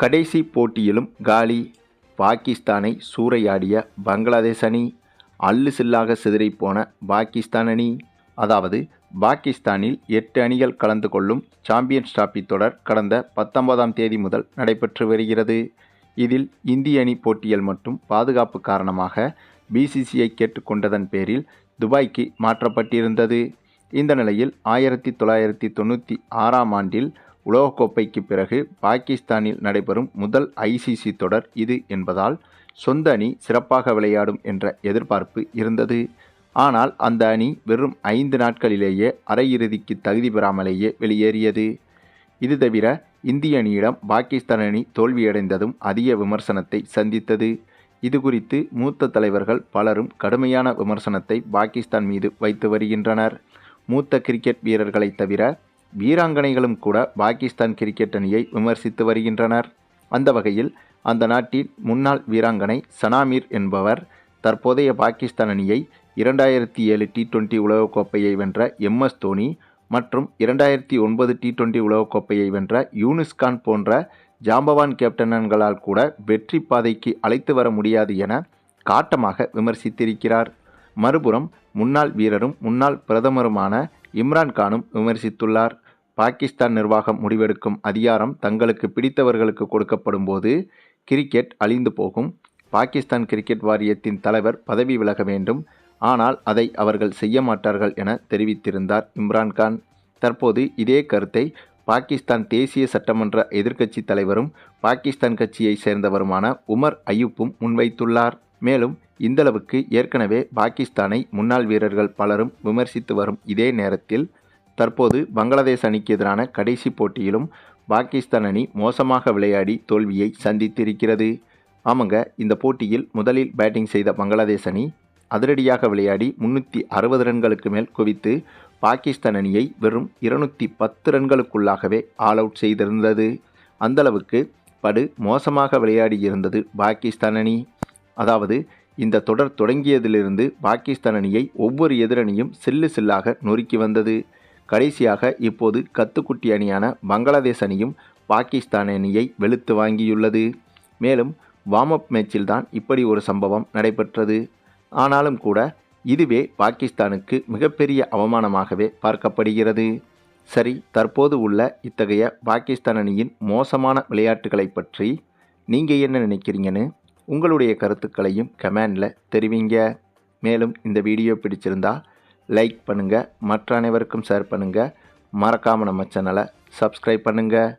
கடைசி போட்டியிலும் காலி. பாகிஸ்தானை சூறையாடிய பங்களாதேஷ் அணி. அல்லு சில்லாக சிதறிப்போன பாகிஸ்தான் அணி. அதாவது பாகிஸ்தானில் 8 அணிகள் கலந்து கொள்ளும் சாம்பியன்ஸ் டிராபி தொடர் கடந்த 19ஆம் தேதி முதல் நடைபெற்று வருகிறது. இதில் இந்திய அணி போட்டிகள் மற்றும் பாதுகாப்பு காரணமாக பிசிசிஐ கேட்டுக்கொண்டதன் பேரில் துபாய்க்கு மாற்றப்பட்டிருந்தது. இந்த நிலையில் 1996ஆம் ஆண்டில் உலகக்கோப்பைக்கு பிறகு பாகிஸ்தானில் நடைபெறும் முதல் ஐசிசி தொடர் இது என்பதால் சொந்த அணி சிறப்பாக விளையாடும் என்ற எதிர்பார்ப்பு இருந்தது. ஆனால் அந்த அணி வெறும் 5 நாட்களிலேயே அரையிறுதிக்கு தகுதி பெறாமலேயே வெளியேறியது. இது தவிர இந்திய அணியிடம் பாகிஸ்தான் அணி தோல்வியடைந்ததும் அதிக விமர்சனத்தை சந்தித்தது. இது குறித்து மூத்த தலைவர்கள் பலரும் கடுமையான விமர்சனத்தை பாகிஸ்தான் மீது வைத்து வருகின்றனர். மூத்த கிரிக்கெட் வீரர்களை தவிர வீராங்கனைகளும் கூட பாகிஸ்தான் கிரிக்கெட் அணியை விமர்சித்து வருகின்றனர். அந்த வகையில் அந்த நாட்டின் முன்னாள் வீராங்கனை சனா மீர் என்பவர் தற்போதைய பாகிஸ்தான் அணியை 2007 T20 உலகக்கோப்பையை வென்ற MS தோனி மற்றும் 2009 T20 உலகக்கோப்பையை வென்ற யூனிஸ் கான் போன்ற ஜாம்பவான் கேப்டன்களால் கூட வெற்றி பாதைக்கு அழைத்து வர முடியாது என காட்டமாக விமர்சித்திருக்கிறார். மறுபுறம் முன்னாள் வீரரும் முன்னாள் பிரதமருமான இம்ரான் கானும் விமர்சித்துள்ளார். பாகிஸ்தான் நிர்வாகம் முடிவெடுக்கும் அதிகாரம் தங்களுக்கு பிடித்தவர்களுக்கு கொடுக்கப்படும் போது கிரிக்கெட் அழிந்து போகும். பாகிஸ்தான் கிரிக்கெட் வாரியத்தின் தலைவர் பதவி விலக வேண்டும். ஆனால் அதை அவர்கள் செய்ய மாட்டார்கள் என தெரிவித்திருந்தார் இம்ரான்கான். தற்போது இதே கருத்தை பாகிஸ்தான் தேசிய சட்டமன்ற எதிர்க்கட்சி தலைவரும் பாகிஸ்தான் கட்சியை சேர்ந்தவருமான உமர் அயூப்பும் முன்வைத்துள்ளார். மேலும் இந்தளவுக்கு ஏற்கனவே பாகிஸ்தானை முன்னாள் வீரர்கள் பலரும் விமர்சித்து வரும் இதே நேரத்தில் தற்போது பங்களாதேஷ் அணிக்கு எதிரான கடைசி போட்டியிலும் பாகிஸ்தான் அணி மோசமாக விளையாடி தோல்வியை சந்தித்திருக்கிறது. ஆமாங்க, இந்த போட்டியில் முதலில் பேட்டிங் செய்த பங்களாதேஷ் அணி அதிரடியாக விளையாடி 360 ரன்களுக்கு மேல் குவித்து பாகிஸ்தான் அணியை வெறும் 210 ரன்களுக்குள்ளாகவே ஆல் அவுட் செய்திருந்தது. அந்தளவுக்கு படு மோசமாக விளையாடி இருந்தது பாகிஸ்தான் அணி. அதாவது இந்த தொடர் தொடங்கியதிலிருந்து பாகிஸ்தான் அணியை ஒவ்வொரு எதிரணியும் சில்லு சில்லாக நொறுக்கி வந்தது. கடைசியாக இப்போது கத்துக்குட்டி அணியான பங்களாதேஷ் அணியும் பாகிஸ்தான் அணியை வெளுத்து வாங்கியுள்ளது. மேலும் வார்ம் அப் மேட்சில்தான் இப்படி ஒரு சம்பவம் நடைபெற்றது. ஆனாலும் கூட இதுவே பாகிஸ்தானுக்கு மிகப்பெரிய அவமானமாகவே பார்க்கப்படுகிறது. சரி, தற்போது உள்ள இத்தகைய பாகிஸ்தான் அணியின் மோசமான விளையாட்டுகளை பற்றி நீங்கள் என்ன நினைக்கிறீங்கன்னு உங்களுடைய கருத்துக்களையும் கமெண்டில் தெரிவிங்க. மேலும் இந்த வீடியோ பிடிச்சிருந்தா லைக் பண்ணுங்கள், மற்ற அனைவருக்கும் ஷேர் பண்ணுங்கள், மறக்காமல் நம்ம சேனலை சப்ஸ்கிரைப் பண்ணுங்கள்.